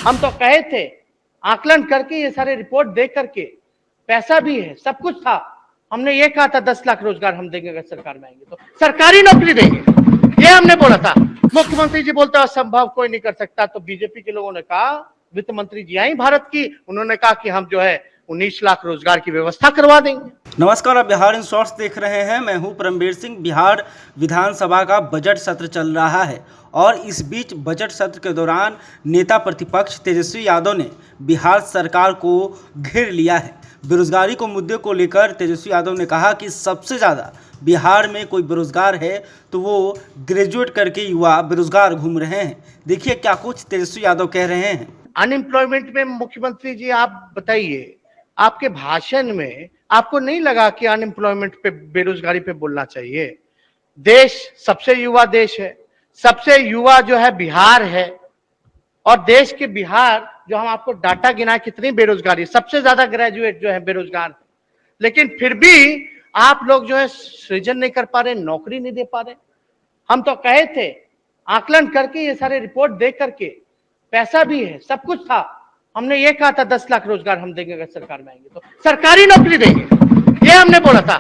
हम तो कहे थे, आकलन करके ये सारे रिपोर्ट देख करके, पैसा भी है, सब कुछ था। हमने ये कहा था 10 लाख रोजगार हम देंगे अगर सरकार में आएंगे तो, सरकारी नौकरी देंगे, ये हमने बोला था। मुख्यमंत्री जी बोलते असंभव कोई नहीं कर सकता, तो बीजेपी के लोगों ने कहा, वित्त मंत्री जी आई भारत की, उन्होंने कहा कि हम जो है 19 लाख रोजगार की व्यवस्था करवा देंगे। नमस्कार, आप बिहार इन शॉर्ट्स देख रहे हैं। मैं हूं परमवीर सिंह। बिहार विधानसभा का बजट सत्र चल रहा है और इस बीच बजट सत्र के दौरान नेता प्रतिपक्ष तेजस्वी यादव ने बिहार सरकार को घेर लिया है। बेरोजगारी को मुद्दे को लेकर तेजस्वी यादव ने कहा कि सबसे ज़्यादा बिहार में कोई बेरोजगार है तो वो ग्रेजुएट करके युवा बेरोजगार घूम रहे हैं। देखिए क्या कुछ तेजस्वी यादव कह रहे हैं। अनएम्प्लॉयमेंट में मुख्यमंत्री जी आप बताइए, आपके भाषण में आपको नहीं लगा कि अनएम्प्लॉयमेंट पे, बेरोजगारी पे बोलना चाहिए? देश सबसे युवा देश है, सबसे युवा जो है बिहार है, और देश के बिहार जो हम आपको डाटा गिनाए कितनी बेरोजगारी, सबसे ज्यादा ग्रेजुएट जो है बेरोजगार, लेकिन फिर भी आप लोग जो है सृजन नहीं कर पा रहे, नौकरी नहीं दे पा रहे। हम तो कहे थे, आकलन करके ये सारे रिपोर्ट देख करके, पैसा भी है, सब कुछ था। हमने ये कहा था 10 लाख रोजगार हम देंगे अगर सरकार में आएंगे तो, सरकारी नौकरी देंगे, ये हमने बोला था।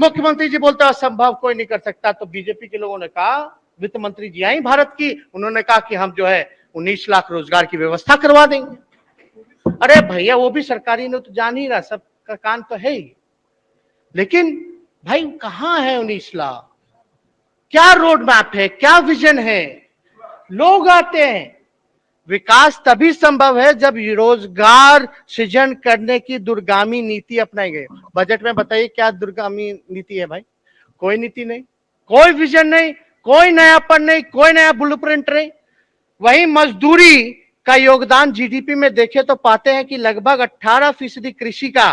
मुख्यमंत्री जी बोलते असंभव कोई नहीं कर सकता, तो बीजेपी के लोगों ने कहा, वित्त मंत्री जी आई भारत की, उन्होंने कहा कि हम जो है 19 लाख रोजगार की व्यवस्था करवा देंगे। अरे भैया, वो भी सरकारी ने तो जान ही रहा, सबका कान तो है ही, लेकिन भाई कहां है 19 लाख? क्या रोड मैप है, क्या विजन है? लोग आते हैं। विकास तभी संभव है जब रोजगार सृजन करने की दूरगामी नीति अपनाई गई। बजट में बताइए क्या दूरगामी नीति है भाई? कोई नीति नहीं, कोई विजन नहीं, कोई नयापन नहीं, कोई नया ब्लूप्रिंट नहीं। वही मजदूरी का योगदान जीडीपी में देखे तो पाते हैं कि लगभग 18% कृषि का,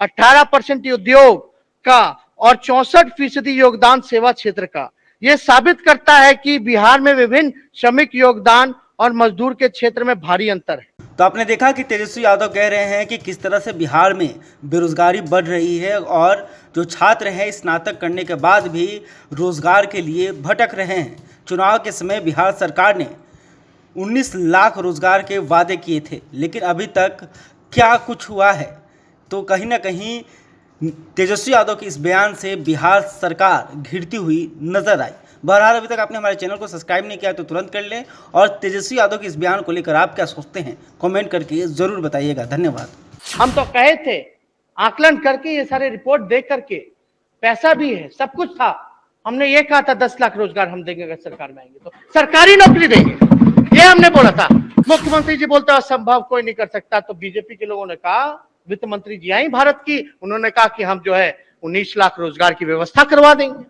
18% उद्योग का और 64% योगदान सेवा क्षेत्र का। यह साबित करता है कि बिहार में विभिन्न श्रमिक योगदान और मजदूर के क्षेत्र में भारी अंतर है। तो आपने देखा कि तेजस्वी यादव कह रहे हैं कि किस तरह से बिहार में बेरोजगारी बढ़ रही है और जो छात्र हैं स्नातक करने के बाद भी रोजगार के लिए भटक रहे हैं। चुनाव के समय बिहार सरकार ने 19 लाख रोजगार के वादे किए थे, लेकिन अभी तक क्या कुछ हुआ है? तो कहीं ना कहीं तेजस्वी यादव के इस बयान से बिहार सरकार घिरती हुई नजर आई। बहरहाल अभी तक आपने हमारे चैनल को सब्सक्राइब नहीं किया तो तुरंत कर लें, और तेजस्वी यादव के इस बयान को लेकर आप क्या सोचते हैं कमेंट करके जरूर बताइएगा। धन्यवाद। हम तो कहे थे, आकलन करके ये सारे रिपोर्ट देख करके, पैसा भी है, सब कुछ था। हमने ये कहा था 10 लाख रोजगार हम देंगे अगर सरकार में आएंगे तो, सरकारी नौकरी देंगे, ये हमने बोला था। मुख्यमंत्री जी बोलते असंभव कोई नहीं कर सकता, तो बीजेपी के लोगों ने कहा, वित्त मंत्री जी आई भारत की, उन्होंने कहा कि हम जो है 19 लाख रोजगार की व्यवस्था करवा देंगे।